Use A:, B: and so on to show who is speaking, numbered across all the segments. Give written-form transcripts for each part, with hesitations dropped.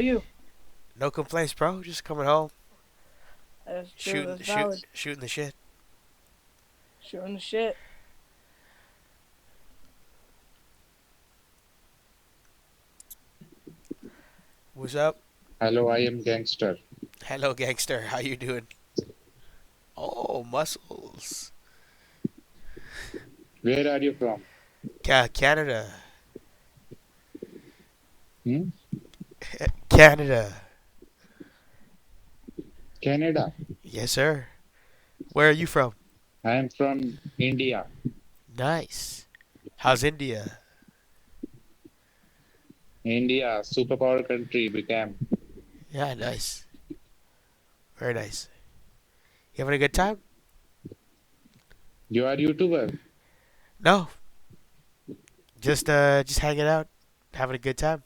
A: You.
B: No complaints, bro. Just coming home,
A: That's true.
B: shooting,
A: That's
B: shoot,
A: valid.
B: shooting the shit.
A: Shooting the shit.
B: What's up?
C: Hello, I am gangster.
B: Hello, gangster. How you doing? Oh, muscles.
C: Where are you from?
B: Canada.
C: Hmm?
B: Canada.
C: Canada.
B: Yes, sir. Where are you from?
C: I am from India.
B: Nice. How's India?
C: India, superpower country became.
B: Yeah, nice. Very nice. You having a good time?
C: You are YouTuber.
B: No, just hanging out, having a good time.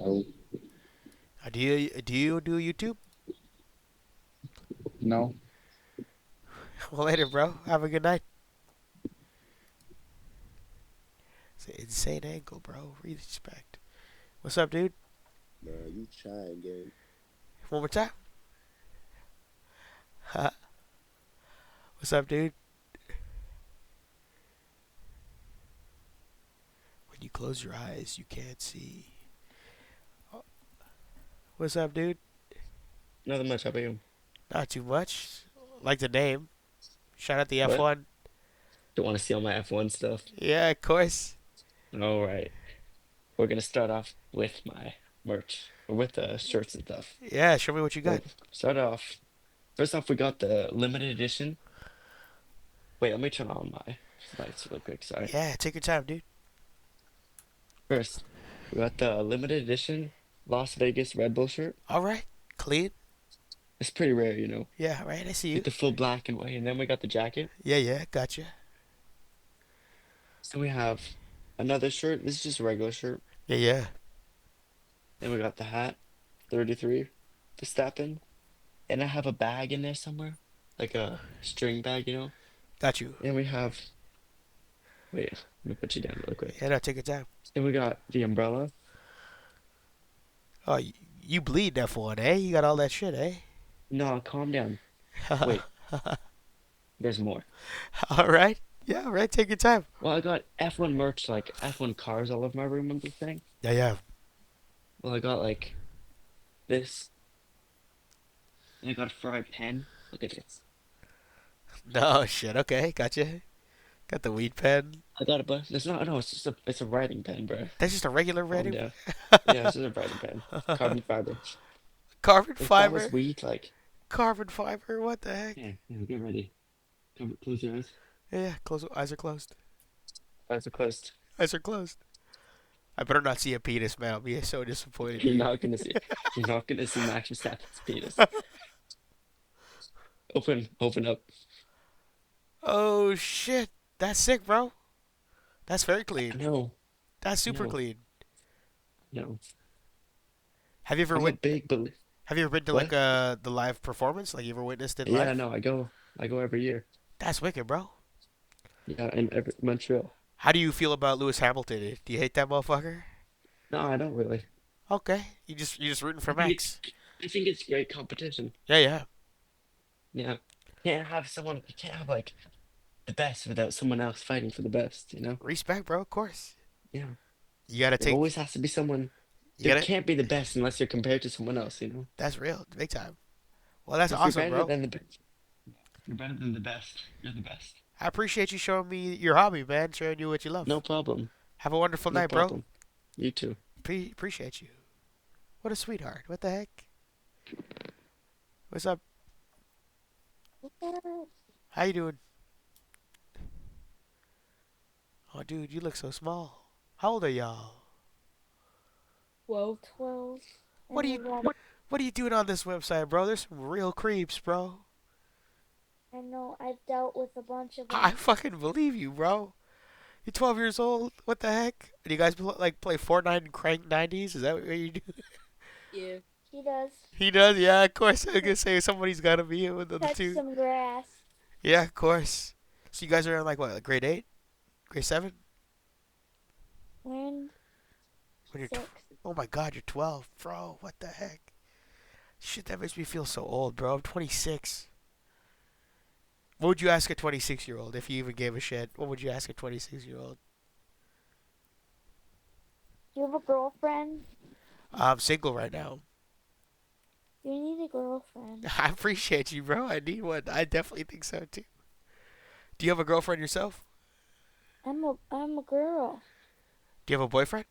C: Oh,
B: Do you do YouTube?
C: no.
B: Well, later, bro. Have a good night. It's an insane angle, bro. Respect. What's up, dude?
D: Nah, you trying, gang.
B: One more time. What's up, dude? When you close your eyes, you can't see. Oh, what's up, dude?
E: Nothing much. How about you?
B: Not too much. Like the name. Shout out the
E: What?
B: F1.
E: Don't want to see all my F1 stuff.
B: Yeah, of course.
E: All right. We're gonna start off with my merch, or with the shirts and stuff.
B: Yeah, show me what you
E: So
B: got.
E: start off. First off, we got the limited edition. Wait, let me turn on my lights real quick. Sorry.
B: Yeah, take your time, dude.
E: First, we got the limited edition Las Vegas Red Bull shirt.
B: All right. Clean.
E: It's pretty rare, you know.
B: Yeah, right. I see you.
E: Get the full black and white, and then we got the jacket.
B: Yeah, yeah, gotcha.
E: So we have another shirt. This is just a regular shirt.
B: Yeah, yeah.
E: Then we got the hat, 33, the Verstappen. And I have a bag in there somewhere, like a string bag, you know.
B: Got you.
E: And we have, wait, let me put you down real quick.
B: Yeah, no, take your time.
E: Then we got the umbrella.
B: Oh, you bleed F1, eh? You got all that shit, eh?
E: No, calm down. Wait, there's more.
B: All right. Yeah, all right. Take your time.
E: Well, I got F1 merch, like F1 cars all over my room and everything.
B: Yeah, yeah.
E: Well, I got like this, and I got a fried pen. Look at this.
B: No shit. Okay, gotcha. Got the weed pen.
E: I got a bunch. It's not, no, it's a writing pen, bro.
B: That's just a regular
E: Calm
B: writing.
E: down. Yeah, it's just a writing pen. Carbon fiber.
B: Carbon
E: If that was
B: fiber.
E: weed, like,
B: Carbon fiber. What the heck?
E: yeah, get ready. Close your eyes.
B: Yeah, close. Eyes are closed.
E: Eyes are closed.
B: Eyes are closed. I better not see a penis, man. I'll be so disappointed in
E: You're
B: you.
E: not gonna see. You're not gonna see Max Verstappen's penis. Open up.
B: Oh shit. That's sick, bro. That's very clean.
E: No,
B: That's super
E: no,
B: clean.
E: no.
B: Have you ever
E: I'm a
B: went?
E: big believer.
B: Have you ever been to like
E: What?
B: the live performance? Like you ever witnessed it
E: Yeah,
B: live?
E: no. I go every year.
B: That's wicked, bro.
E: Yeah, in every Montreal.
B: How do you feel about Lewis Hamilton? Do you hate that motherfucker?
E: No, I don't really.
B: Okay, you just rooting for
E: I think it's.
B: Max.
E: I think it's great competition.
B: Yeah, yeah.
E: Yeah. Can't have someone. You can't have like the best without someone else fighting for the best. You know.
B: Respect, bro. Of course.
E: Yeah.
B: You gotta
E: There
B: take.
E: always has to be someone.
B: You
E: There
B: gotta.
E: can't be the best unless you're compared to someone else. You know.
B: That's real, big time. Well, that's
E: If you're
B: awesome,
E: better
B: bro.
E: than the best, you're better than the best. You're the best.
B: I appreciate you showing me your hobby, man. Showing you what you
E: No
B: love.
E: problem.
B: Have a wonderful
E: No
B: night, bro.
E: problem. You too.
B: Appreciate you. What a sweetheart. What the heck? What's up? How you doing? Oh, dude, you look so small. How old are y'all?
A: 12.
B: What are
A: And
B: you
A: I got,
B: What are you doing on this website, bro? There's some real creeps, bro.
A: I know I've dealt with a bunch of
B: I
A: them.
B: fucking believe you, bro. You're 12 years old. What the heck? Do you guys like play Fortnite and crank 90s? Is that what you do?
A: Yeah. He does.
B: He does. Yeah, of course. I was gonna say somebody's gotta be with the
A: Touch
B: two.
A: some grass.
B: Yeah, of course. So you guys are in like what, like grade 8, grade 7?
A: And
B: When you're
A: 6.
B: Oh my God, you're 12, bro. What the heck? Shit, that makes me feel so old, bro. I'm 26. What would you ask a 26-year-old if you even gave a shit? What would you ask a 26-year-old?
A: Do you have a girlfriend?
B: I'm single right now.
A: You need a girlfriend.
B: I appreciate you, bro. I need one. I definitely think so too. Do you have a girlfriend yourself?
A: I'm a girl.
B: Do you have a boyfriend?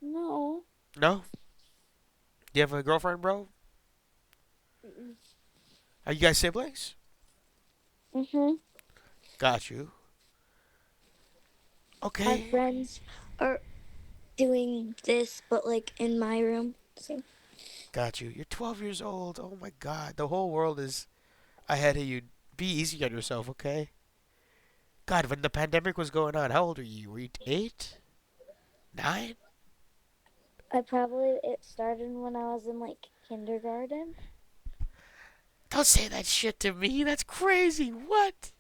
A: No.
B: No. Do you have a girlfriend, bro? Are you guys siblings?
A: Mhm.
B: Got you.
F: Our
B: Okay.
F: friends are doing this, but like in my room. So
B: Got you. You're 12 years old. Oh my God. The whole world is ahead of you. Be easy on yourself, okay? God, when the pandemic was going on, how old were you? Were you 8? 9?
A: It started when I was in like kindergarten.
B: Don't say that shit to me. That's crazy. What?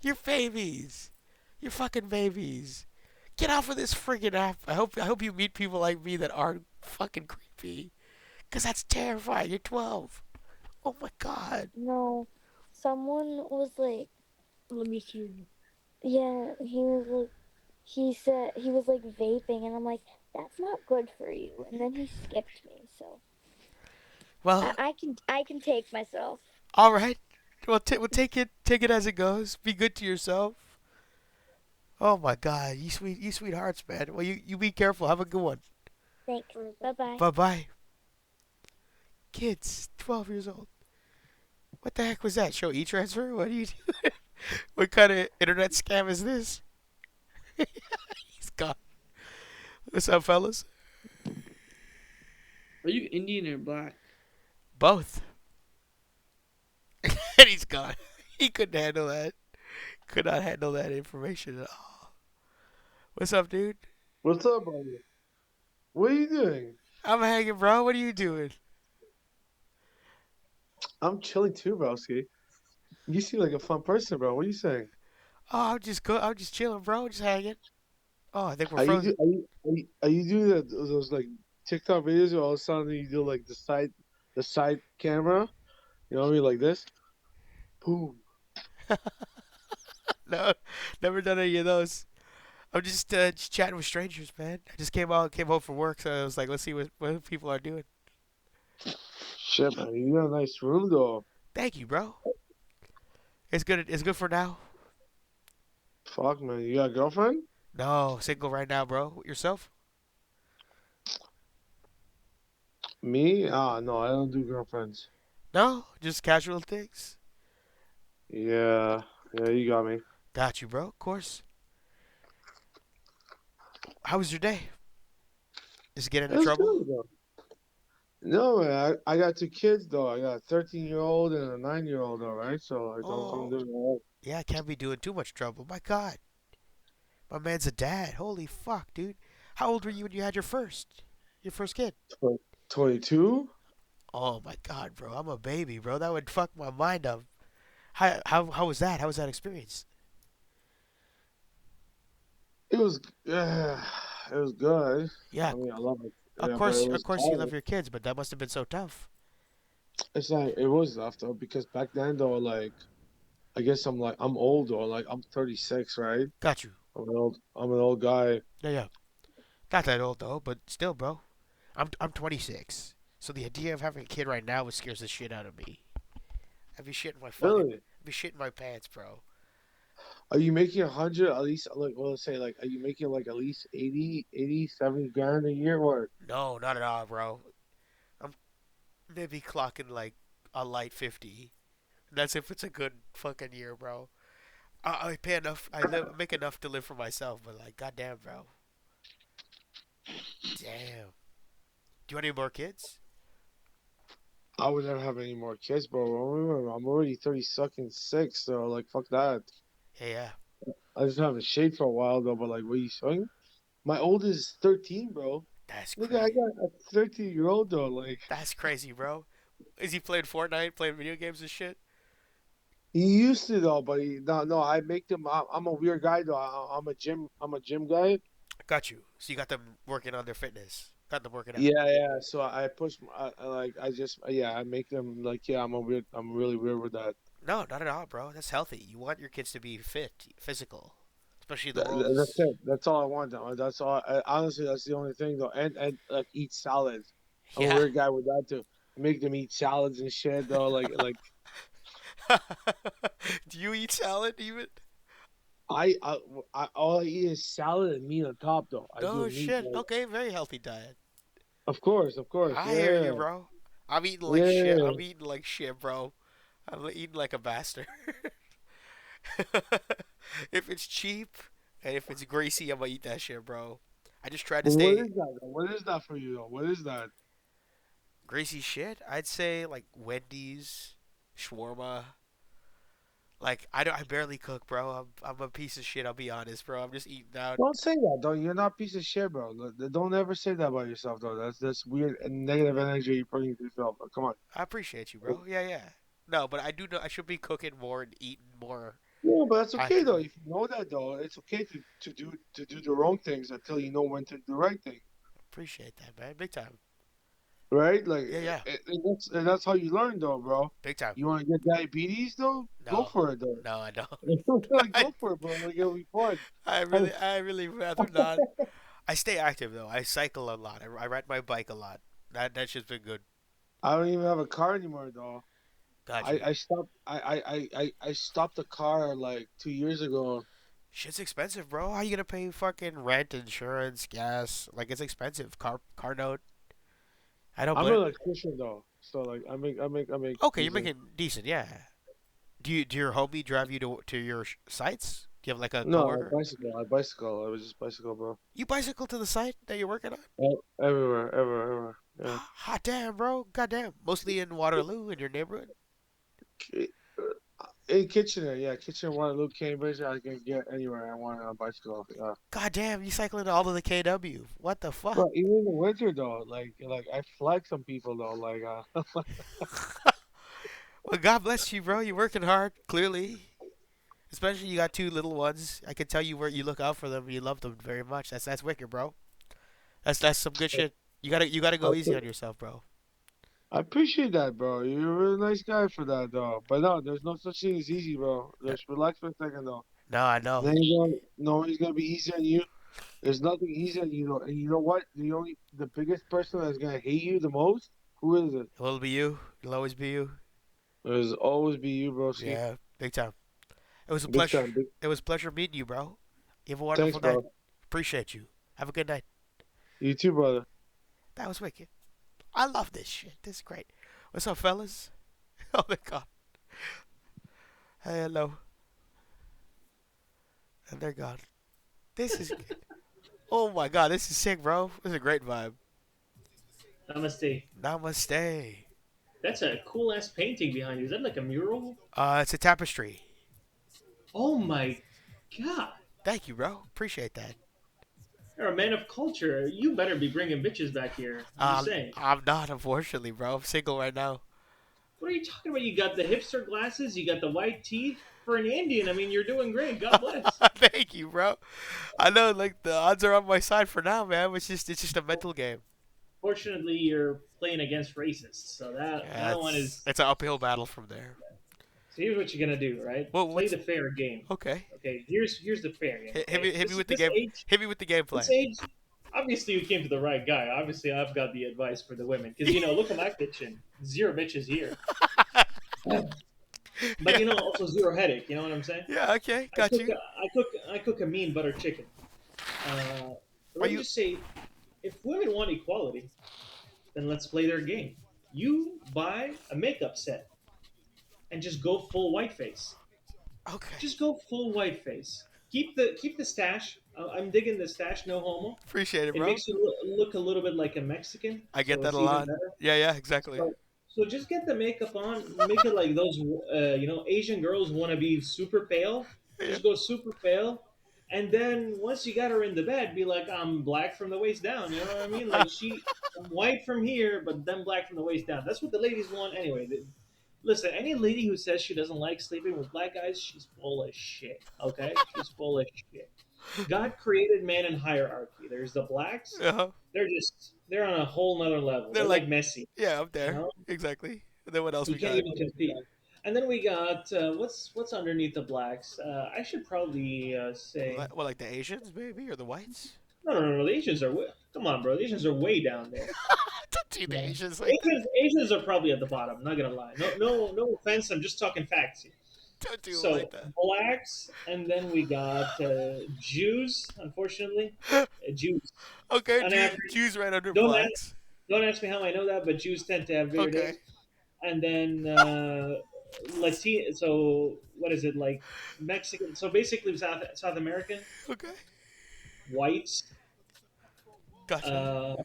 B: You're babies. You're fucking babies. Get off of this friggin' app. I hope you meet people like me that aren't fucking creepy. Cause that's terrifying. You're 12. Oh my God.
A: No. Someone was like,
E: Let me see.
A: yeah, he said he was like vaping, and I'm like, that's not good for you. And then he skipped me, so
B: Well,
A: I can take myself.
B: all right. Well, we'll take it as it goes. Be good to yourself. Oh my God, you sweethearts, man. Well, you be careful. Have a good one.
A: Thanks. Bye bye.
B: Bye bye. Kids, 12 years old. What the heck was that? Show e-transfer? What are you doing? What kind of internet scam is this? He's gone. What's up, fellas?
G: Are you Indian or black?
B: Both. And he's gone. He couldn't handle that. Could not handle that information at all. What's up, dude?
H: What's up, buddy? What are you doing?
B: I'm hanging, bro. What are you doing?
H: I'm chilling too, broski. You seem like a fun person, bro. What are you saying?
B: Oh, I'm just good. I'm just chilling, bro. Just hanging. Oh, I think we're
H: Are you
B: frozen.
H: do, are you doing those like TikTok videos where all of a sudden you do like the side camera? You know what I mean, like this? Boom.
B: No, never done any of those. I'm just chatting with strangers, man. I just came home from work, so I was like, let's see what people are doing.
H: Shit, man. You got a nice room though.
B: Thank you, bro. It's good. It's good for now.
H: Fuck, man. You got a girlfriend?
B: No, single right now, bro. Yourself?
H: Me? Ah, no, I don't do girlfriends.
B: No, just casual things.
H: Yeah, yeah, you got me.
B: Got you, bro. Of course. How was your day? Just get into
H: That's
B: trouble?
H: good though. No, man, I got two kids though. I got a 13-year-old and a 9-year-old though, right? So like, I'm
B: Oh,
H: doing all
B: yeah. I can't be doing too much trouble. My God, my man's a dad. Holy fuck, dude. How old were you when you had your first kid?
H: right. 22?
B: Oh my God, bro. I'm a baby, bro. That would fuck my mind up. How was that? How was that experience?
H: It was, it was good.
B: Yeah,
H: I mean, I love it.
B: of
H: Yeah, but
B: course,
H: it
B: of
H: was
B: course, you love
H: hard.
B: your kids, but that must have been so tough.
H: It's like it was tough though because back then though, like I guess I'm old though, like I'm 36, right?
B: Got you.
H: I'm an old guy.
B: Yeah, yeah. Not that old though, but still, bro. I'm 26, so the idea of having a kid right now scares the shit out of me.
H: Really?
B: I'd be shitting my pants, bro.
H: Are you making 100 at least? Like, well, let's say, like, are you making like at least 80, 70 grand a year? Or
B: No, not at all, bro. I'm maybe clocking like a light 50. That's if it's a good fucking year, bro. I pay enough. Make enough to live for myself, but like, goddamn, bro. Damn. Do you want any more kids?
H: I would never have any more kids, bro. I'm already 30 sucking six, so like, fuck that.
B: Yeah, yeah.
H: I just haven't shaved for a while though. But like, what are you saying? My oldest is 13, bro.
B: That's
H: Look, I
B: crazy.
H: got a 13-year-old though. Like,
B: That's crazy, bro. Is he playing Fortnite, playing video games and shit?
H: he used to though, but no. I make them. I'm a weird guy though. I'm a gym guy.
B: Got you. So you got them working on their fitness. Got them working out.
H: Yeah. So I push. I make them like, yeah, I'm a weird. I'm really weird with that.
B: No, not at all, bro. That's healthy. You want your kids to be fit, physical, especially the world
H: That's
B: is.
H: it. That's all I want. Though. That's all. Honestly, that's the only thing though. And like eat salads. I'm a
B: Yeah.
H: weird guy with that too. Make them eat salads and shit though.
B: Do you eat salad even?
H: I, I, all I eat is salad and meat on top though. I do
B: No
H: meat.
B: shit. Okay, very healthy diet.
H: Of course.
B: I hear
H: Yeah.
B: you, bro. I'm eating like shit.
H: Yeah.
B: I'm eating like shit, bro. I'm eating like a bastard. If it's cheap and if it's greasy, I'm gonna eat that shit, bro. I just try to
H: What
B: stay
H: is that? Though? What is that for you though? What is that?
B: greasy shit. I'd say like Wendy's, shawarma. Like I barely cook, bro. I'm a piece of shit. I'll be honest, bro. I'm just eating out.
H: Don't say that though. You're not a piece of shit, bro. Don't ever say that about yourself though. That's weird and negative energy you bring to yourself. Come on.
B: I appreciate you, bro. Yeah, yeah. No, but I do know I should be cooking more and eating more
H: Yeah, but that's okay though.
B: actively.
H: If you know that though, it's okay to do the wrong things until you know when to do the right thing.
B: Appreciate that, man. Big time.
H: Right? Like,
B: Yeah, yeah.
H: and that's how you learn though, bro.
B: Big time.
H: You want to get diabetes though? Go
B: No,
H: for it though.
B: no, I don't.
H: Like,
B: I,
H: go for it, bro. Like, it'll be fun.
B: I really rather not. I stay active though. I cycle a lot. I ride my bike a lot. That shit's been good.
H: I don't even have a car anymore though.
B: Got
H: I
B: you.
H: I stopped I stopped the car like 2 years ago.
B: Shit's expensive, bro. How you gonna pay fucking rent, insurance, gas? Like it's expensive. Car note. I don't
H: I'm an
B: blame.
H: electrician though, so like I make
B: Okay, you're
H: decent.
B: making decent. Yeah. Do your homie drive you to your sites? Do you have like a
H: No, I
B: coworker?
H: bicycle. I bicycle. I was just bicycle, bro.
B: You bicycle to the site that you're working on?
H: Everywhere, everywhere, everywhere.
B: Hot damn, bro. Goddamn. Mostly in Waterloo in your neighborhood.
H: Yeah. In Kitchener, yeah, Kitchener, Waterloo, Cambridge. I can get anywhere I want on a bicycle. Yeah.
B: Goddamn, you cycling all to the KW. What the fuck?
H: But even in the winter though, like I flex some people though,
B: Well, God bless you, bro. You're working hard, clearly. Especially you got two little ones. I can tell you where you look out for them. And you love them very much. That's wicked, bro. That's some good shit. You gotta go easy on yourself, bro.
H: I appreciate that, bro. You're a really nice guy for that, though. But no, there's no such thing as easy, bro.
B: Uh,
H: Just relax for a second, though.
B: No, I know.
H: Then you gonna, no one's gonna be easy on you. There's nothing easy on you, though. And you know what? The biggest person that's gonna hate you the most, who is it?
B: It'll be you. It'll always be you.
H: It'll always be you, broski.
B: Yeah, big time. It was a
H: Big
B: pleasure.
H: time, big.
B: It was a pleasure meeting you, bro. You have a
H: Thanks,
B: wonderful night.
H: bro.
B: Appreciate you. Have a good night.
H: You too, brother.
B: That was wicked. I love this shit. This is great. What's up, fellas? Oh my god. Hey, hello. And they're gone. This is. Oh my god, this is sick, bro. This is a great vibe.
G: Namaste.
B: Namaste.
G: That's a cool ass painting behind you. Is that like a mural?
B: It's a tapestry.
G: Oh my god.
B: Thank you, bro. Appreciate that.
G: You're a man of culture. You better be bringing bitches back here. I'm just saying.
B: I'm not, unfortunately, bro. I'm single right now.
G: What are you talking about? You got the hipster glasses. You got the white teeth. For an Indian, I mean, you're doing great. God bless.
B: Thank you, bro. I know, like the odds are on my side for now, man. It's just a mental game.
G: Fortunately, you're playing against racists, so
B: Yeah,
G: that one is.
B: it's an uphill battle from there.
G: So here's what you're gonna do, right?
B: Well,
G: Play
B: what's
G: the fair game.
B: okay?
G: Okay, here's the fair game.
B: Hit
G: Okay?
B: me, hit me
G: This
B: with the
G: this
B: game.
G: age,
B: Hit me with the game plan.
G: this age. Obviously, you came to the right guy. Obviously, I've got the advice for the women because look at my kitchen. Zero bitches here, but
B: Yeah.
G: also zero headache. You know what I'm saying?
B: Yeah. Okay.
G: I
B: Got
G: cook,
B: you.
G: I cook a mean butter chicken. Uh,
B: Are
G: let me
B: you?
G: just say, if women want equality, then let's play their game. You buy a makeup set and just go full whiteface.
B: Okay.
G: Just go full whiteface. Keep the stash. I'm digging the stash. No homo.
B: Appreciate it,
G: It
B: bro.
G: makes you look a little bit like a Mexican.
B: I get
G: So
B: that
G: it's
B: a
G: even
B: lot.
G: better.
B: Yeah. Yeah. Exactly.
G: So just get the makeup on. Make it like those. Asian girls want to be super pale.
B: Yeah.
G: Just go super pale. And then once you got her in the bed, be like, I'm black from the waist down. You know what I mean? Like I'm white from here, but then black from the waist down. That's what the ladies want anyway. Listen, any lady who says she doesn't like sleeping with black guys, she's full of shit. Okay, she's full of shit. God created man in hierarchy. There's the blacks.
B: Uh-huh.
G: They're just they're on a whole nother level.
B: They're
G: They're
B: like,
G: like Messi.
B: yeah, I'm
G: You
B: there.
G: know,
B: Exactly. And then what else
G: you
B: we
G: can't
B: got?
G: even compete. And then we got what's underneath the blacks. I should probably say
B: What, like the Asians, maybe, or the whites?
G: no. The Asians are come on, bro. The Asians are way down there.
B: Don't do the
G: Yeah.
B: Asians like that.
G: Asians are probably at the bottom. Not gonna lie. No offense. I'm just talking facts here.
B: Don't do them
G: So
B: like that.
G: blacks, and then we got Jews. Unfortunately, Jews.
B: Okay,
G: On average,
B: Jews right under
G: don't
B: blacks.
G: don't ask me how I know that, but Jews tend to have bigger
B: Okay.
G: dicks. And then Latin. So what is it like? Mexican. So basically, South American
B: Okay.
G: whites,
B: Gotcha.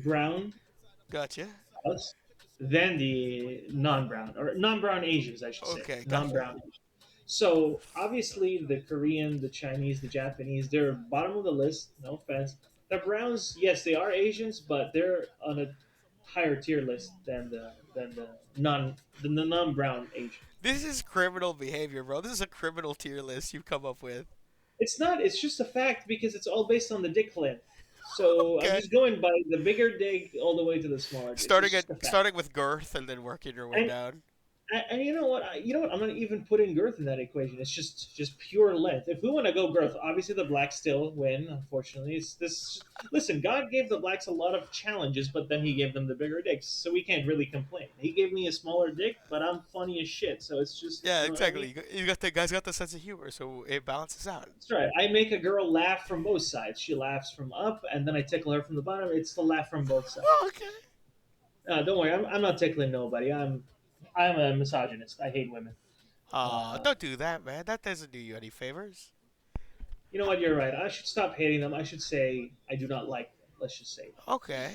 G: brown,
B: Gotcha.
G: us, then the non-brown or non-brown Asians, I should say,
B: Okay, gotcha.
G: non-brown. Asians. So obviously, the Korean, the Chinese, the Japanese, they're bottom of the list. No offense. The Browns, yes, they are Asians, but they're on a higher tier list than the non-brown Asian.
B: This is criminal behavior, bro. This is a criminal tier list you've come up with.
G: It's not. It's just a fact because it's all based on the dick length. So I'm
B: Okay.
G: just going by the bigger dick all the way to the smaller. Dick.
B: Starting
G: It's just a fact.
B: starting with girth and then working your way
G: And
B: down.
G: And you know what? I'm not even putting girth in that equation. It's just pure length. If we want to go girth, obviously the blacks still win. Unfortunately, it's this. Listen, God gave the blacks a lot of challenges, but then He gave them the bigger dicks, so we can't really complain. He gave me a smaller dick, but I'm funny as shit. So it's just
B: Yeah,
G: you know what I
B: exactly.
G: mean?
B: You got the guy's got the sense of humor, so it balances out.
G: That's right. I make a girl laugh from both sides. She laughs from up, and then I tickle her from the bottom. It's the laugh from both sides.
B: Oh, okay.
G: Don't worry, I'm not tickling nobody. I'm a misogynist. I hate women.
B: Aw, don't do that, man. That doesn't do you any favors.
G: You know what? You're right. I should stop hating them. I should say I do not like them. Let's just say.
B: Okay.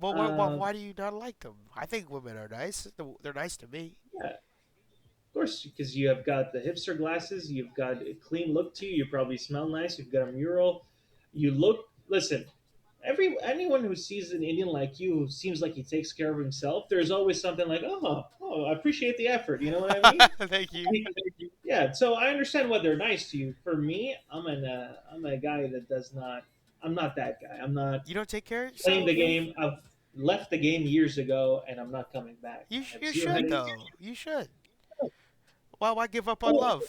B: Well,
G: Um,
B: why do you not like them? I think women are nice. They're nice to me.
G: Yeah, of course, because you have got the hipster glasses. You've got a clean look to you. You probably smell nice. You've got a mural. You look. Listen, anyone who sees an Indian like you who seems like he takes care of himself, there's always something like, I appreciate the effort. You know what I mean?
B: Thank you.
G: Yeah. So I understand why they're nice to you. For me, I'm a guy that does not. I'm not that guy. I'm not
B: You don't take care of yourself?
G: playing the game. I've left the game years ago, and I'm not coming back.
B: You,
G: I have
B: you
G: zero
B: should,
G: headaches.
B: though. You should. Why give up on love?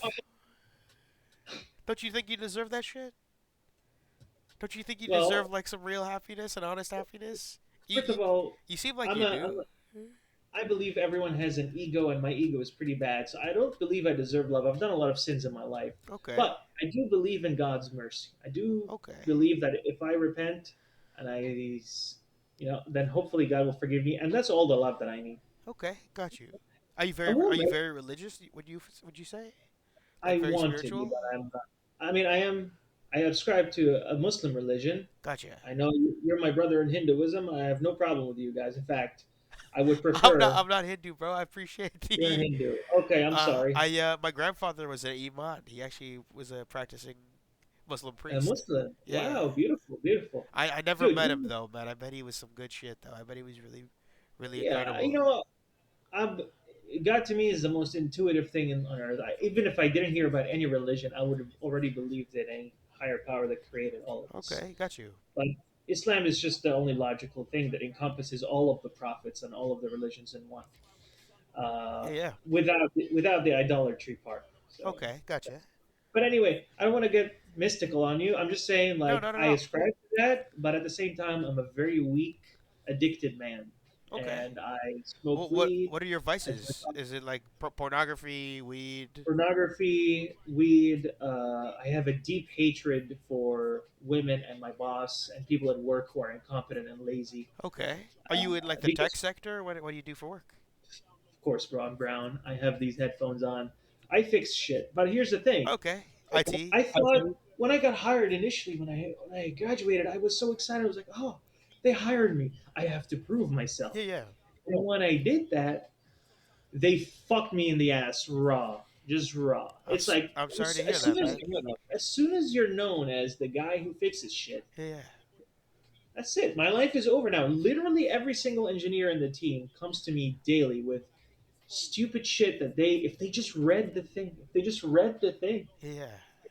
B: Don't you think you deserve that shit? Don't you think you
G: Well,
B: deserve, like, some real happiness and honest happiness?
G: First of all,
B: You seem like
G: I'm
B: you
G: a,
B: do.
G: I believe everyone has an ego, and my ego is pretty bad. So I don't believe I deserve love. I've done a lot of sins in my life,
B: Okay.
G: but I do believe in God's mercy. I do
B: Okay.
G: believe that if I repent and then hopefully God will forgive me, and that's all the love that I need.
B: Okay. Got you. Are you
G: I won't
B: are you
G: make-
B: very religious? Would you say?
G: I
B: very
G: want to
B: spiritual?
G: be, but I'm not. I mean, I am. I subscribe to a Muslim religion.
B: Gotcha.
G: I know you're my brother in Hinduism. I have no problem with you guys. In fact, I would prefer
B: I'm not Hindu, bro. I appreciate
G: you're a
B: the.
G: Hindu. Okay, I'm sorry.
B: My grandfather was an imam. He actually was a practicing Muslim
G: A
B: priest.
G: Muslim.
B: Yeah.
G: Wow, beautiful, beautiful.
B: I never
G: Dude,
B: met him though, man. I bet he was some good shit though. I bet he was really
G: Yeah,
B: incredible.
G: you know, God to me is the most intuitive thing on earth. Even if I didn't hear about any religion, I would have already believed in any higher power that created all of us.
B: Okay, got you.
G: But Islam is just the only logical thing that encompasses all of the prophets and all of the religions in one,
B: Yeah.
G: without the idolatry part. So,
B: Okay, gotcha.
G: But anyway, I don't want to get mystical on you. I'm just saying, like,
B: No, no,
G: I
B: no.
G: ascribe to that, but at the same time, I'm a very weak, addicted man.
B: Okay.
G: And I smoke
B: What
G: weed,
B: what are your vices? Is it like pornography, weed?
G: pornography, weed. I have a deep hatred for women and my boss and people at work who are incompetent and lazy.
B: Okay. Are you in like the
G: Because-
B: tech sector? What do you do for work?
G: Of course, Ron Brown. I have these headphones on. I fix shit. But here's the thing.
B: Okay. IT.
G: I thought when I got hired initially, when I graduated, I was so excited. I was like, oh, they hired me. I have to prove myself.
B: Yeah.
G: And when I did that, they fucked me in the ass raw, just raw. It's like
B: I'm sorry to hear
G: as soon
B: that,
G: as soon as you're known as the guy who fixes shit,
B: Yeah.
G: that's it. My life is over now. Literally every single engineer in the team comes to me daily with stupid shit that if they just read the thing,
B: Yeah.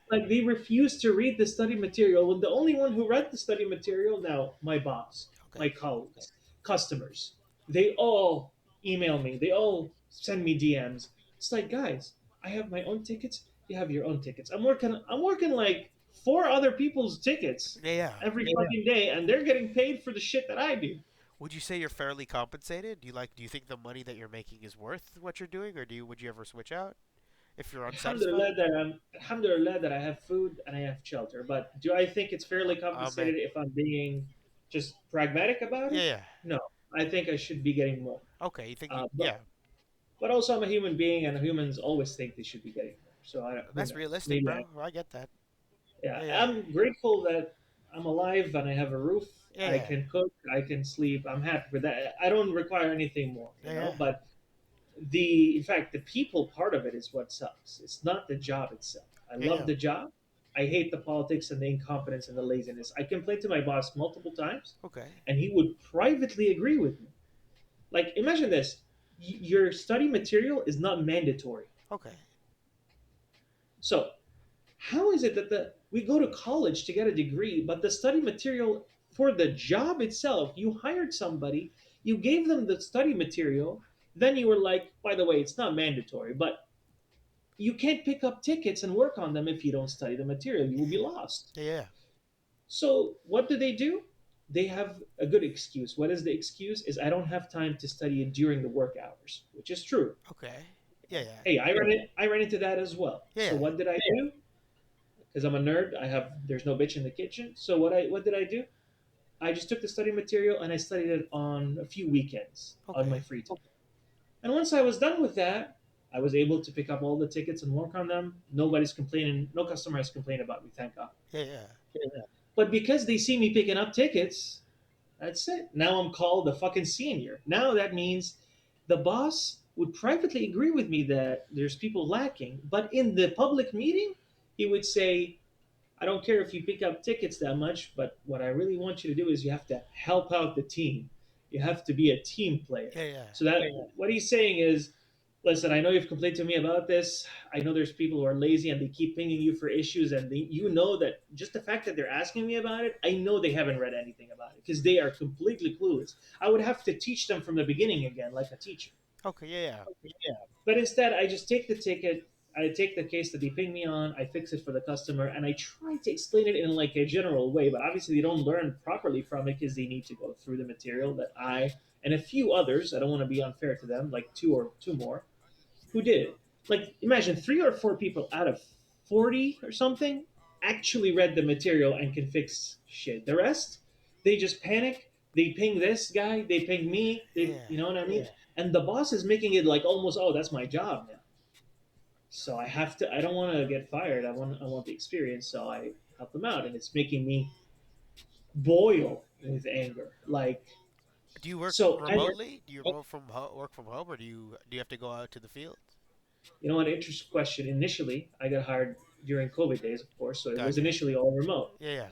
G: like they refuse to read the study material. When the only one who read the study material now, my boss.
B: Okay.
G: my colleagues, customers, they all email me. They all send me DMs. It's like, guys, I have my own tickets. You have your own tickets. I'm working. I'm working like 4 other people's tickets
B: Yeah, yeah.
G: every fucking day, and they're getting paid for the shit that I do.
B: Would you say you're fairly compensated? Do you think the money that you're making is worth what you're doing, or would you ever switch out if you're unsatisfied?
G: Alhamdulillah that I have food and I have shelter. But do I think it's fairly
B: Amen.
G: compensated if I'm being just pragmatic about
B: Yeah,
G: it?
B: yeah.
G: No, I think I should be getting more.
B: Okay, you think you?
G: Uh, but
B: Yeah,
G: but also I'm a human being, and humans always think they should be getting more. So who
B: that's
G: knows?
B: realistic,
G: Maybe
B: bro. I get that.
G: yeah.
B: Yeah, yeah,
G: I'm grateful that I'm alive and I have a roof.
B: yeah,
G: I
B: yeah,
G: can cook. I can sleep. I'm happy with that. I don't require anything more,
B: yeah, yeah.
G: But in fact, the people part of it is what sucks. It's not the job itself. I
B: Yeah,
G: love
B: yeah.
G: the job. I hate the politics and the incompetence and the laziness. I complained to my boss multiple times,
B: Okay.
G: and he would privately agree with me. Like, imagine this: your study material is not mandatory.
B: Okay.
G: So, how is it that we go to college to get a degree, but the study material for the job itself, you hired somebody, you gave them the study material, then you were like, by the way, it's not mandatory, but you can't pick up tickets and work on them if you don't study the material. You will be lost.
B: Yeah, yeah.
G: So what do? They have a good excuse. What is the excuse? Is I don't have time to study it during the work hours, which is true.
B: Okay. Yeah, yeah.
G: Hey, I ran into that as well.
B: Yeah,
G: So
B: yeah.
G: what did I do? Because I'm a nerd, there's no bitch in the kitchen. So what did I do? I just took the study material and I studied it on a few weekends on
B: Okay.
G: my free time. And once I was done with that, I was able to pick up all the tickets and work on them. Nobody's complaining. No customer has complained about me, thank God.
B: Yeah, yeah.
G: But because they see me picking up tickets, that's it. Now I'm called a fucking senior. Now that means the boss would privately agree with me that there's people lacking, but in the public meeting, he would say, I don't care if you pick up tickets that much, but what I really want you to do is you have to help out the team. You have to be a team player.
B: Yeah, yeah.
G: So that what he's saying is, listen, I know you've complained to me about this. I know there's people who are lazy and they keep pinging you for issues, and you know that just the fact that they're asking me about it, I know they haven't read anything about it because they are completely clueless. I would have to teach them from the beginning again, like a teacher.
B: Okay, yeah, yeah.
G: But instead, I just take the ticket. I take the case that they ping me on. I fix it for the customer, and I try to explain it in like a general way. But obviously, they don't learn properly from it because they need to go through the material that I and a few others. I don't want to be unfair to them, like two more, who did. Like imagine 3 or 4 people out of 40 or something actually read the material and can fix shit. The rest, they just panic. They ping this guy. They ping me.
B: Yeah.
G: You know what I mean? And the boss is making it like almost, oh, that's my job now. So I have to. I don't want to get fired. I want the experience. So I help them out, and it's making me boil with anger. Like
B: Do you work
G: so,
B: remotely? Do you work from home, or do you have to go out to the field?
G: you know, an interesting question. Initially, I got hired during COVID days, of course. So it was
B: Gotcha.
G: initially all remote,
B: Yeah, yeah.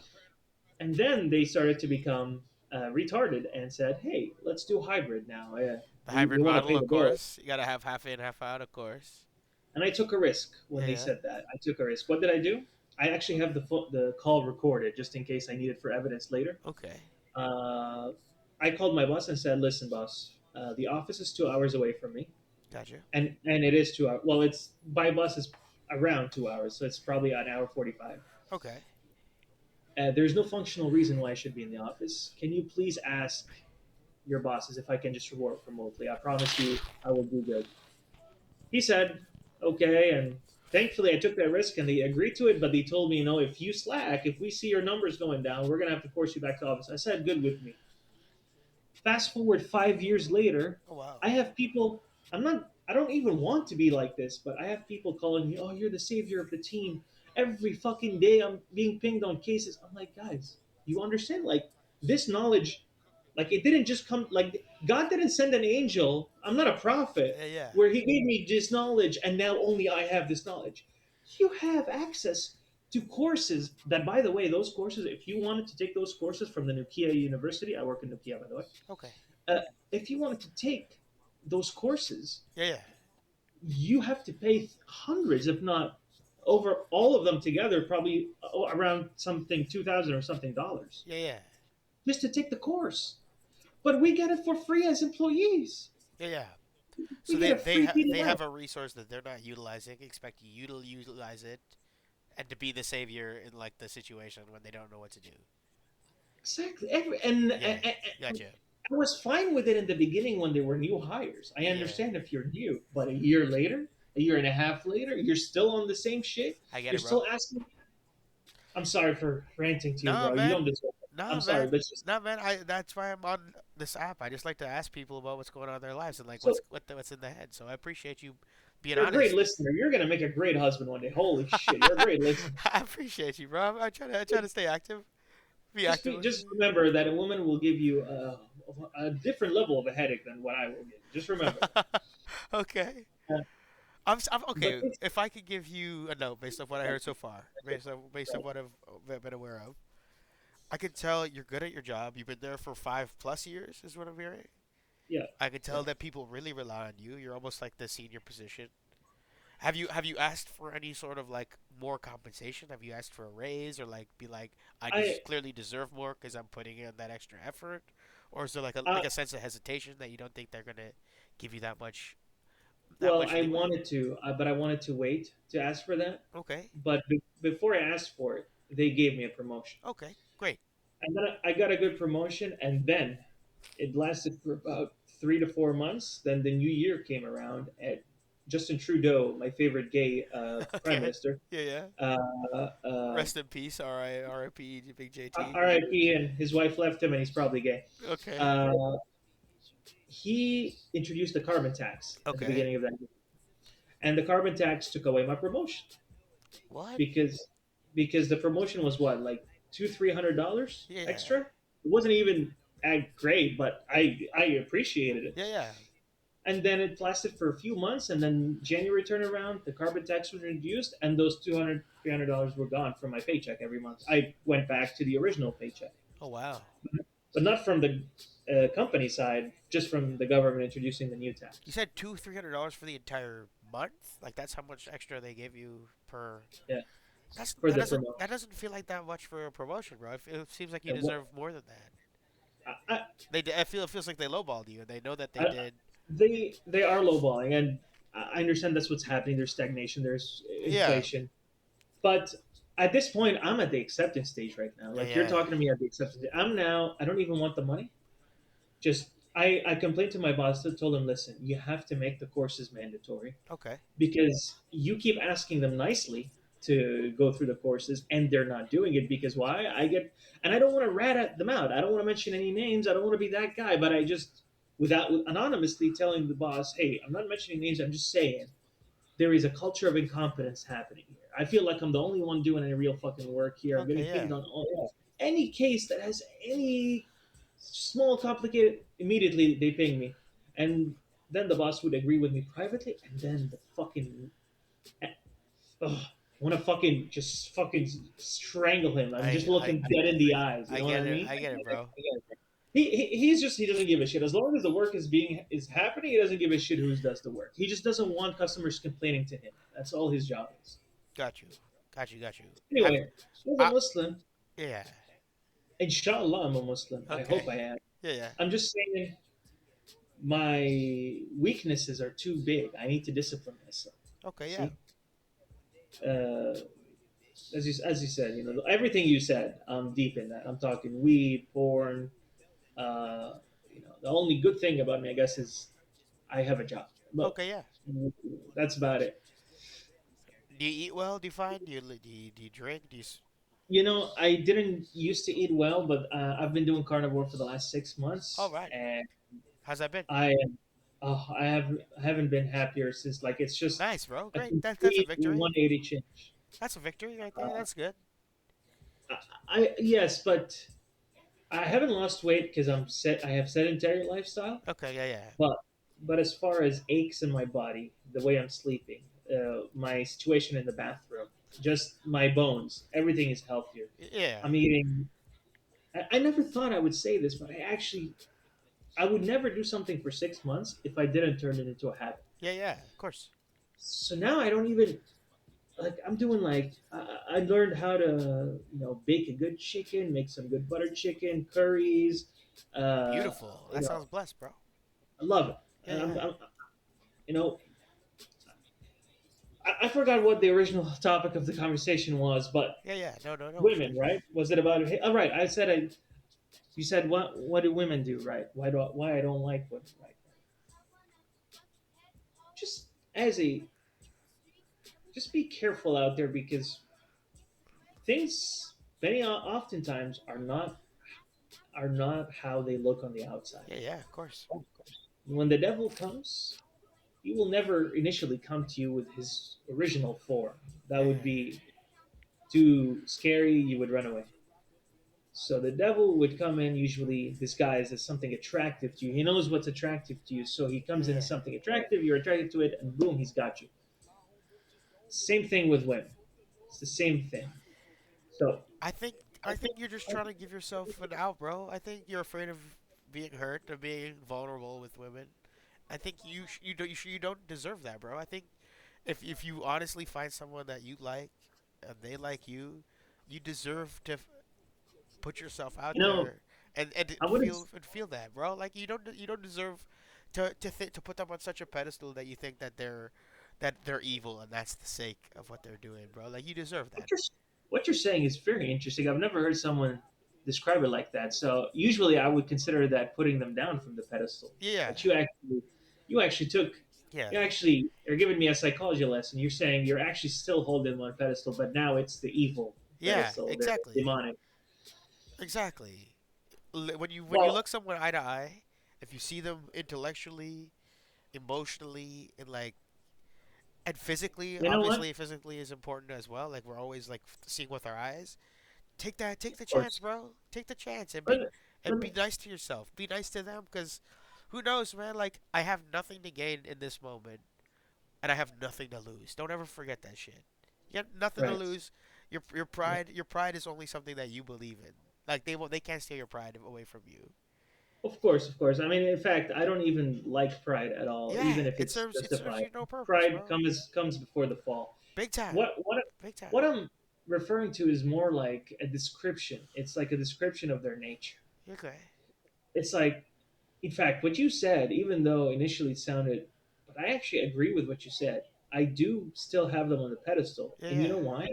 G: and then they started to become retarded and said, "Hey, let's do hybrid now.
B: The
G: We
B: hybrid
G: want to
B: model,
G: pay
B: of
G: the bill."
B: course. You gotta have half in, half out, of course.
G: And I took a risk when
B: Yeah,
G: they
B: yeah.
G: said that. I took a risk. What did I do? I actually have the call recorded just in case I need it for evidence later.
B: Okay.
G: Uh, I called my boss and said, "Listen, boss, the office is 2 hours away from me,
B: Gotcha.
G: and it is 2 hours. Well, it's by bus is around 2 hours, so it's probably an hour 45.
B: Okay.
G: There's no functional reason why I should be in the office. Can you please ask your bosses if I can just work remotely? I promise you, I will do good." He said, "Okay," and thankfully I took that risk and they agreed to it. But they told me, if you slack, if we see your numbers going down, we're gonna have to force you back to office. I said, "Good with me." Fast forward 5 years later,
B: Oh wow.
G: I have people. I don't even want to be like this, but I have people calling me, "Oh, you're the savior of the team." Every fucking day, I'm being pinged on cases. I'm like, guys, you understand? Like this knowledge, like it didn't just come. Like God didn't send an angel. I'm not a prophet
B: Yeah, yeah.
G: where He gave me this knowledge, and now only I have this knowledge. You have access to courses that, by the way, those courses. If you wanted to take those courses from the Nokia University, I work in Nokia, by the way.
B: Okay.
G: Uh, if you wanted to take those courses,
B: Yeah, yeah.
G: you have to pay hundreds, if not over all of them together, probably around something 2,000 or something dollars
B: Yeah, yeah.
G: just to take the course. but we get it for free as employees.
B: Yeah, yeah. So
G: We get a free beat
B: they
G: of
B: have
G: that.
B: a resource that they're not utilizing, expect you to utilize it, and to be the savior in like the situation when they don't know what to do.
G: Exactly. And
B: Yeah, gotcha.
G: I was fine with it in the beginning when they were new hires. I
B: Yeah,
G: understand if you're new, but a year later, a year and a half later, you're still on the same shit.
B: I get
G: You're
B: it, bro.
G: still asking. I'm sorry for ranting to you,
B: No,
G: bro. You
B: man.
G: don't deserve it. I'm
B: No,
G: sorry,
B: man.
G: but it's just
B: No, man. That's why I'm on this app. I just like to ask people about what's going on in their lives and like
G: so.
B: what's in their head. So I appreciate you being
G: You're a great
B: honest.
G: listener. You're gonna make a great husband one day. Holy shit, you're a great listener.
B: I appreciate you, bro. I try to stay active. Be active with
G: Just
B: you.
G: remember that a woman will give you a different level of a headache than what I will give. Just remember that.
B: Okay.
G: Uh,
B: I'm
G: but
B: okay. If I could give you a note based on what I heard so far, based on what I've been aware of, I can tell you're good at your job. You've been there for 5+ years, is what I'm hearing.
G: yeah,
B: I can tell
G: yeah.
B: that people really rely on you. You're almost like the senior position. Have you asked for any sort of like more compensation? Have you asked for a raise or like be like
G: I
B: clearly deserve more because I'm putting in that extra effort, or is there
G: uh,
B: like a sense of hesitation that you don't think they're gonna give you that
G: well,
B: much
G: I
B: leeway?
G: wanted to, but I wanted to wait to ask for that.
B: Okay,
G: But before I asked for it, they gave me a promotion,
B: okay, great.
G: and then I got a good promotion, and then it lasted for about 3 to 4 months. Then the new year came around, and Justin Trudeau, my favorite gay prime
B: Okay,
G: minister,
B: yeah, yeah.
G: uh, uh,
B: Rest in peace, R.I.P. Big JT.
G: R.I.P. and his wife left him, and he's probably gay.
B: Okay,
G: Uh, he introduced the carbon tax at the
B: okay.
G: beginning of that year, and the carbon tax took away my promotion
B: What?
G: because the promotion was what, like $200-300
B: Yeah,
G: extra. It wasn't even great, but I appreciated it.
B: yeah, yeah.
G: And then it lasted for a few months, and then January turned around, the carbon tax was reduced, and those $200-300 were gone from my paycheck every month. I went back to the original paycheck,
B: Oh wow.
G: but not from the company side, just from the government introducing the new
B: You
G: tax.
B: said $200-300 for the entire month? Like that's how much extra they give you per.
G: Yeah,
B: That's
G: for the promotion.
B: that doesn't feel like that much for a promotion, bro. It seems like you
G: Yeah,
B: deserve more than that.
G: I,
B: I feel it feels like they lowballed you, and they know that they
G: I,
B: did.
G: they are lowballing, and I understand that's what's happening. There's stagnation, there's
B: Yeah,
G: inflation, but at this point, I'm at the acceptance stage right now.
B: yeah,
G: Like you're
B: yeah.
G: talking to me at the acceptance stage. I'm now. I don't even want the money. Just I complained to my boss. I told him, listen, you have to make the courses mandatory
B: Okay,
G: because you keep asking them nicely to go through the courses and they're not doing it because why I get, and I don't want to rat at them out, I don't want to mention any names, I don't want to be that guy, but I just without anonymously telling the boss, hey, I'm not mentioning names, I'm just saying there is a culture of incompetence happening here. I feel like I'm the only one doing any real fucking work here. I'm getting
B: okay,
G: paid
B: yeah.
G: on all any case that has any small complicated, immediately they ping me, and then the boss would agree with me privately, and then the fucking ugh, I want to fucking just fucking strangle him. I'm just
B: I
G: looking dead in the eyes. You know what I mean?
B: I get it, bro.
G: He's just he doesn't give a shit as long as the work is happening. He doesn't give a shit who does the work. He just doesn't want customers complaining to him. That's all his job is.
B: Got you, got you. Have
G: Anyway, as a
B: I
G: Muslim,
B: yeah.
G: inshallah, I'm a Muslim. I hope
B: Okay,
G: I am.
B: yeah, yeah.
G: I'm just saying my weaknesses are too big. I need to discipline myself.
B: Okay, yeah.
G: See, uh, as you said, everything you said. I'm deep in that. I'm talking weed, porn. Uh, the only good thing about me, I guess, is I have a job. But
B: Okay, yeah.
G: that's about it.
B: Do you eat well? Do you find? Do you drink?
G: I didn't used to eat well, but I've been doing carnivore for the last 6 months,
B: All right.
G: and
B: How's that been?
G: I I haven't been happier since. Like it's just
B: Nice, bro.
G: a
B: Great. That's a
G: complete
B: victory.
G: 180 change.
B: That's a victory right there.
G: Uh,
B: That's good.
G: yes, but I haven't lost weight because I have sedentary lifestyle,
B: Okay, yeah, yeah.
G: but as far as aches in my body, the way I'm sleeping, my situation in the bathroom, just my bones, everything is healthier.
B: Yeah.
G: I'm eating. I never thought I would say this, but I would never do something for 6 months if I didn't turn it into a habit.
B: Yeah, yeah, of course.
G: So now I don't even like. I'm doing like I learned how to bake a good chicken, make some good butter chicken curries.
B: Beautiful.
G: You
B: That
G: know,
B: sounds blessed, bro.
G: I love it.
B: Yeah,
G: And
B: yeah,
G: you know, I forgot what the original topic of the conversation was, but
B: yeah, yeah. No, no, no
G: women,
B: stress.
G: right? Was it about? All right, I said You said what do women do, right? Why I don't like women, right? Just as a just be careful out there because things oftentimes are not how they look on the outside.
B: Yeah, yeah, of course.
G: When the devil comes, he will never initially come to you with his original form. That
B: Yeah,
G: would
B: yeah,
G: be too scary. You would run away. So the devil would come in usually disguised as something attractive to you. He knows what's attractive to you, so he
B: yeah,
G: comes in as
B: yeah.
G: something attractive. You're attracted to it, and boom, he's got you. Same thing with women. It's the same thing. So
B: I think I think you're just trying to give yourself an out, bro. I think you're afraid of being hurt, of being vulnerable with women. I think you don't deserve that, bro. I think if you honestly find someone that you like and they like you, you deserve to put yourself out
G: you know,
B: there and
G: I wouldn't.
B: feel that, bro. Like you don't deserve to put them on such a pedestal that you think that they're evil and that's the sake of what they're doing, bro. Like you deserve
G: What
B: that.
G: you're what you're saying is very interesting. I've never heard someone describe it like that. So usually I would consider that putting them down from the pedestal.
B: Yeah.
G: But you actually took
B: Yeah.
G: you actually are giving me a psychology lesson. You're saying you're actually still holding one pedestal, but now it's the evil
B: Yeah,
G: pedestal, the
B: exactly.
G: demonic.
B: Exactly. When you
G: Well,
B: look someone eye to eye, if you see them intellectually, emotionally, and like and physically,
G: you know what?
B: obviously physically is important as well. Like we're always like seeing with our eyes. Take the
G: Of
B: chance,
G: course.
B: bro. Take the chance
G: Let me, let
B: and be
G: me,
B: nice to yourself. Be nice to them because who knows, man? Like I have nothing to gain in this moment and I have nothing to lose. Don't ever forget that shit. You got nothing to
G: right.
B: lose. Your pride is only something that you believe in. Like they can't steal your pride away from you.
G: Of course, of course. I mean, in fact, I don't even like pride at all,
B: Yeah,
G: even if it's
B: it serves
G: justified.
B: you no purpose,
G: Pride
B: bro.
G: comes before the fall.
B: Big time, big
G: What
B: time.
G: I'm referring to is more like a description. It's like a description of their nature.
B: Okay.
G: It's like, in fact, what you said, even though initially it sounded, but I actually agree with what you said. I do still have them on the pedestal,
B: Yeah,
G: and you
B: yeah.
G: know why?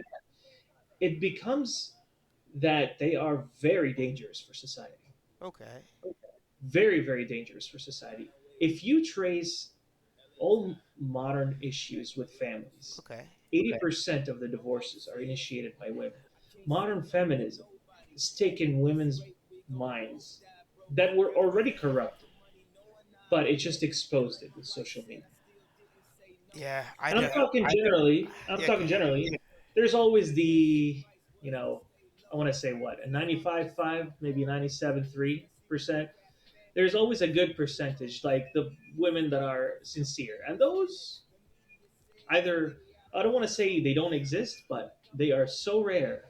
G: It becomes that they are very dangerous for society.
B: Okay.
G: Very, very dangerous for society. If you trace all modern issues with families,
B: Okay.
G: 80% of the divorces are initiated by women. Modern feminism has taken women's minds that were already corrupted, but it just exposed it with social media.
B: Yeah, I
G: And I'm
B: do.
G: talking generally. I'm
B: Yeah,
G: talking
B: okay.
G: generally. There's always you know, I want to say what a 95.5, maybe 97.3%. There's always a good percentage, like the women that are sincere, and those either I don't want to say they don't exist, but they are so rare.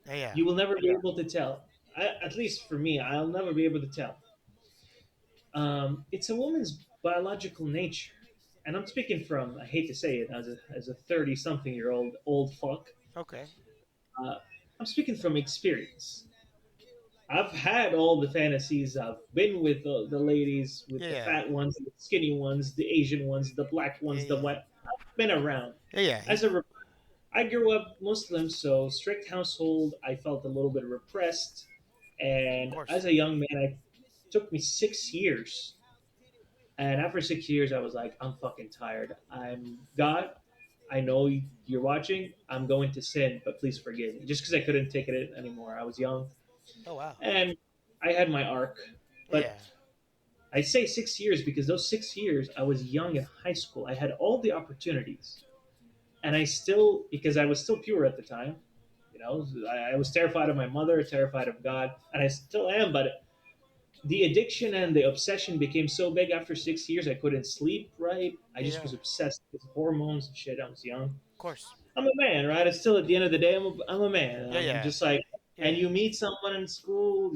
B: Yeah, yeah.
G: You will never be able to tell. At least for me, I'll never be able to tell. It's a woman's biological nature, and I'm speaking from I hate to say it as a 30-something-year-old old fuck.
B: Okay.
G: Uh, I'm speaking from experience. I've had all the fantasies. I've been with the ladies, with
B: Yeah,
G: the
B: yeah.
G: fat ones, the skinny ones, the Asian ones, the black
B: Yeah,
G: ones, the
B: yeah.
G: white. I've been around.
B: Yeah, yeah.
G: As a I grew up Muslim, so strict household. I felt a little bit repressed,
B: Of
G: and
B: course.
G: as a young man, it took me 6 years. And after 6 years, I was like, I'm fucking tired. I'm God. I know you're watching. I'm going to sin, but please forgive me. Just because I couldn't take it anymore. I was young,
B: Oh wow.
G: and I had my arc.
B: Yeah.
G: But I say 6 years because those 6 years I was young in high school. I had all the opportunities, and I still because I was still pure at the time. I was terrified of my mother, terrified of God, and I still am. But the addiction and the obsession became so big after 6 years. I couldn't sleep right. I
B: Yeah,
G: just
B: yeah.
G: was
B: Of
G: obsessed with hormones and shit. I was young.
B: course.
G: I'm a man, right? It's still at the end of the day, I'm a man.
B: Yeah,
G: I'm
B: yeah.
G: just like,
B: Yeah,
G: and
B: yeah.
G: you meet someone in school.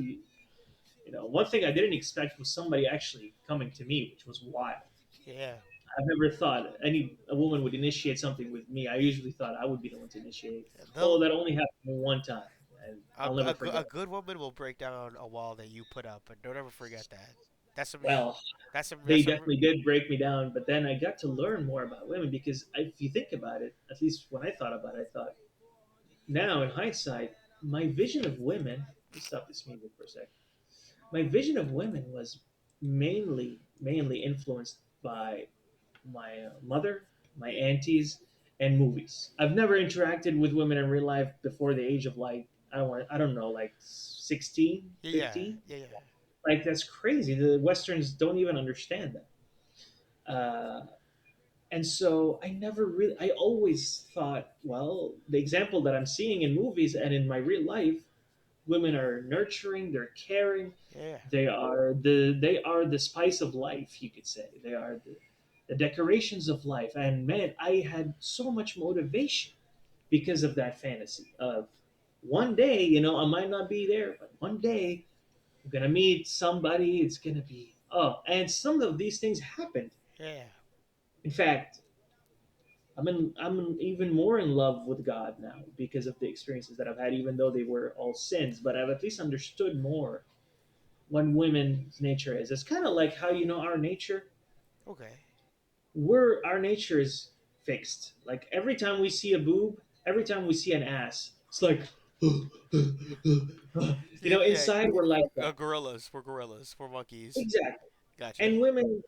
G: One thing I didn't expect was somebody actually coming to me, which was wild.
B: Yeah.
G: I've never thought a woman would initiate something with me. I usually thought I would be the one to initiate.
B: Yeah,
G: Oh,
B: they'll
G: that only happened one time. and
B: A,
G: I'll
B: g-
G: never
B: a, g-
G: forget
B: a
G: it.
B: good woman will break down a wall that you put up, and don't ever forget that. That's some.
G: Well,
B: That's some.
G: they
B: That's some.
G: definitely did break me down, but then I got to learn more about women because if you think about it, at least when I thought about it, I thought now in hindsight, my vision of women. Let me stop this music for a sec. My vision of women was mainly influenced by my mother, my aunties, and movies. I've never interacted with women in real life before the age of like I don't know, like 16,
B: Yeah, yeah,
G: 15.
B: yeah, yeah.
G: Like that's crazy. The Westerns don't even understand that. And so I never really I always thought, well, the example that I'm seeing in movies and in my real life, women are nurturing, they're caring,
B: Yeah.
G: they are the spice of life, you could say. They are the decorations of life. And man, I had so much motivation because of that fantasy of one day, I might not be there, but one day I'm gonna meet somebody. It's gonna be and some of these things happened.
B: Yeah.
G: In fact, I'm even more in love with God now because of the experiences that I've had, even though they were all sins. But I've at least understood more what women's nature is. It's kind of like how our nature.
B: Okay.
G: Our nature is fixed. Like every time we see a boob, every time we see an ass, it's like
B: Yeah, yeah.
G: inside we're like that.
B: Gorillas. We're gorillas. We're monkeys.
G: Exactly.
B: Gotcha.
G: And women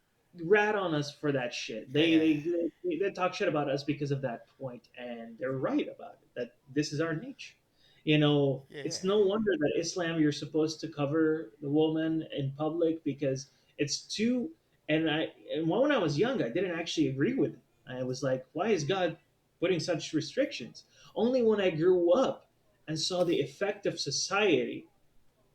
G: rat on us for that shit. They
B: Yeah.
G: they, they talk shit about us because of that point, and they're right about it. That this is our nature.
B: Yeah.
G: It's no wonder that Islam you're supposed to cover the woman in public because it's too. And when I was young, I didn't actually agree with it. I was like, why is God putting such restrictions? Only when I grew up and saw the effect of society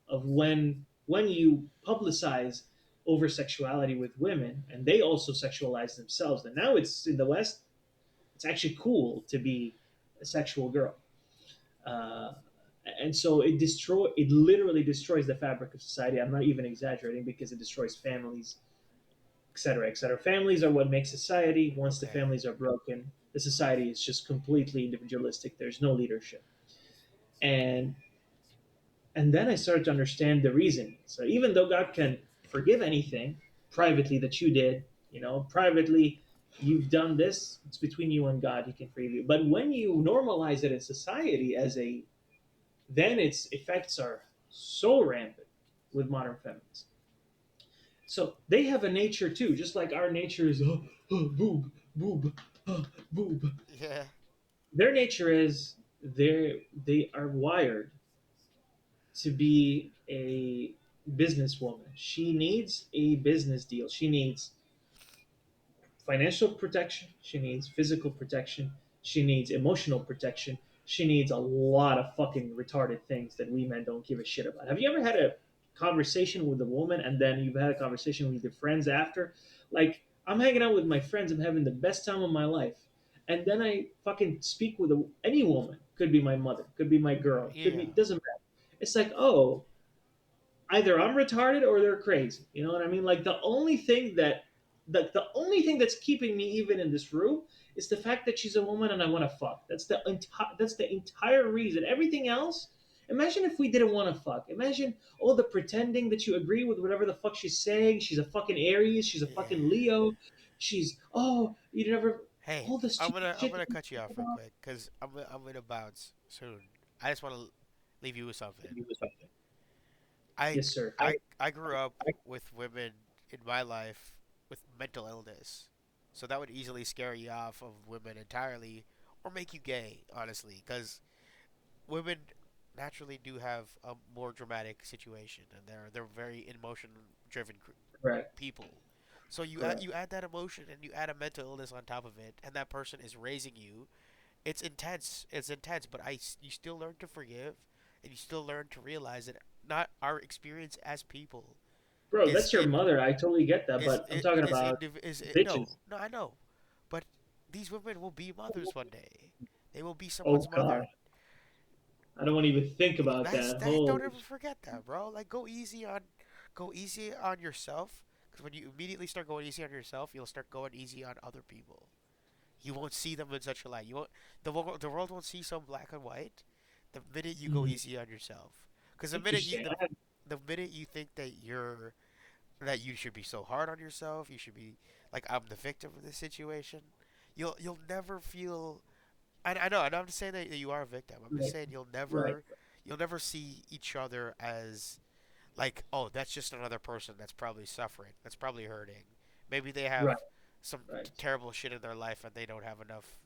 G: of when you publicize over sexuality with women and they also sexualize themselves, and now it's in the West, it's actually cool to be a sexual girl. uh, and so it literally destroys the fabric of society. I'm not even exaggerating because it destroys families, etc., etc. Families are what make society. Once the
B: Okay.
G: families are broken, the society is just completely individualistic. There's no leadership. And And then I started to understand the reason. So even though God can forgive anything privately that you did, privately you've done this, it's between you and God, He can forgive you. But when you normalize it in society then its effects are so rampant with modern feminists. So they have a nature too, just like our nature is boob, boob, boob.
B: Yeah.
G: Their nature is they are wired to be a businesswoman. She needs a business deal. She needs financial protection. She needs physical protection. She needs emotional protection. She needs a lot of fucking retarded things that we men don't give a shit about. Have you ever had a conversation with a woman and then you've had a conversation with your friends after? Like, I'm hanging out with my friends, I'm having the best time of my life. And then I fucking speak with any woman. Could be my mother, could be my girl, could be,
B: Yeah.
G: doesn't matter. It's like, oh, either I'm retarded or they're crazy. You know what I mean? Like the only thing that's keeping me even in this room is the fact that she's a woman and I want to fuck. That's the entire reason. Everything else. Imagine if we didn't want to fuck. Imagine all the pretending that you agree with whatever the fuck she's saying. She's a fucking Aries. She's a
B: Yeah.
G: fucking Leo. She's you never
B: Hey,
G: all this
B: I'm
G: stupid
B: gonna I'm
G: shit that
B: gonna
G: we
B: cut you
G: talk
B: off real
G: about.
B: quick because I'm gonna bounce soon. I just want to leave you with something. I
G: Yes, sir.
B: I grew up with women in my life with mental illness, so that would easily scare you off of women entirely, or make you gay, honestly, because women naturally do have a more dramatic situation, and they're very emotion driven
G: Correct.
B: people. So
G: Correct.
B: you add that emotion and you add a mental illness on top of it, and that person is raising you. It's intense. It's intense, but you still learn to forgive, and you still learn to realize that not our experience as people
G: Bro,
B: is
G: that's your
B: in
G: mother. I totally get that, but I'm talking
B: is
G: about
B: no,
G: bitches.
B: no, I know, but these women will be mothers one day. They will be
G: Oh
B: someone's
G: God,
B: mother.
G: I don't want to even think about
B: That's
G: that.
B: that. Don't
G: Holy,
B: ever forget that, bro. Like go easy on yourself. Because when you immediately start going easy on yourself, you'll start going easy on other people. You won't see them in such a light. You won't. The world won't see so black and white. The minute you go
G: Mhm.
B: easy on yourself, because
G: Interesting.
B: the minute you think that you should be so hard on yourself, you should be like I'm the victim of this situation. You'll never feel. I know. I'm just saying that you are a victim. I'm just
G: Right,
B: saying
G: right,
B: you'll never see each other as like, oh, that's just another person that's probably suffering, that's probably hurting. Maybe they
G: right,
B: have some
G: right.
B: terrible shit in their life and they don't have enough.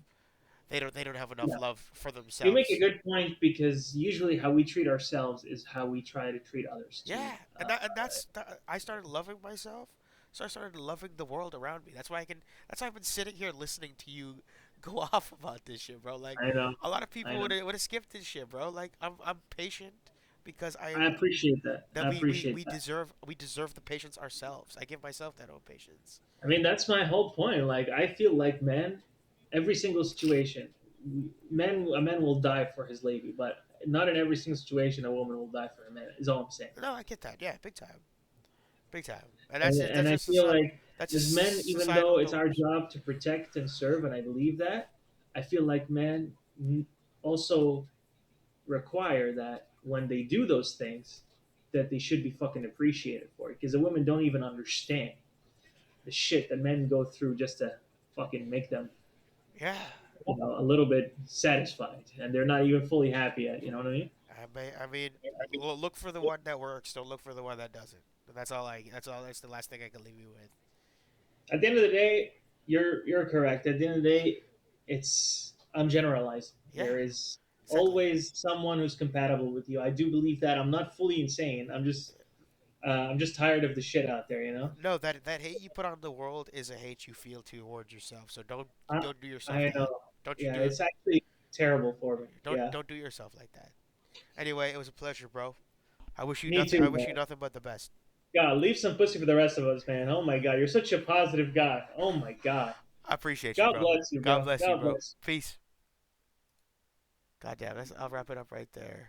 B: They don't have enough
G: Yeah.
B: love for
G: You make a
B: themselves.
G: good point because usually how we treat ourselves is how we try to treat others too.
B: Yeah, I started loving myself, so I started loving the world around me. That's why I can. That's why I've been sitting here listening to you go off about this shit, bro. Like
G: I know,
B: a lot of
G: I
B: people
G: know.
B: would have skipped this shit, bro. Like I'm patient because
G: I appreciate that.
B: that
G: I appreciate
B: we
G: that.
B: deserve the patience ourselves. I give myself that own patience.
G: I mean, that's my whole point. Like, I feel like men, every single situation, a man will die for his lady, but not in every single situation a woman will die for a man. Is all I'm saying.
B: No, I get that. Yeah, big time, big time. And
G: And I feel like
B: that's
G: as
B: just
G: men, even
B: societal
G: though it's our
B: norms.
G: job to protect and serve, and I believe that, I feel like men also require that when they do those things, that they should be fucking appreciated for it. Because the women don't even understand the shit that men go through just to fucking make them,
B: Yeah,
G: a little bit satisfied, and they're not even fully happy yet. You know what I mean?
B: I mean, look for the one that works. Don't look for the one that doesn't. That's all I. That's all. That's the last thing I can leave you with.
G: At the end of the day, you're correct. At the end of the day, it's I'm generalizing.
B: Yeah,
G: There is
B: exactly.
G: always someone who's compatible with you. I do believe that. I'm not fully insane. I'm just tired of the shit out there. You know.
B: No, that hate you put on the world is a hate you feel towards yourself. So
G: I
B: don't do yourself
G: I
B: that.
G: know.
B: Don't you
G: Yeah,
B: do
G: it's actually terrible for me. Yeah.
B: don't do yourself like that. Anyway, it was a pleasure, bro.
G: Me
B: I
G: too,
B: wish you
G: man.
B: nothing but the best.
G: God, leave some pussy for the rest of us, man. Oh my God, you're such a positive guy. Oh my God.
B: I appreciate you,
G: God
B: bro.
G: bless you,
B: God
G: bro.
B: bless you,
G: God
B: bro.
G: bless.
B: Peace. God damn, I'll wrap it up right there.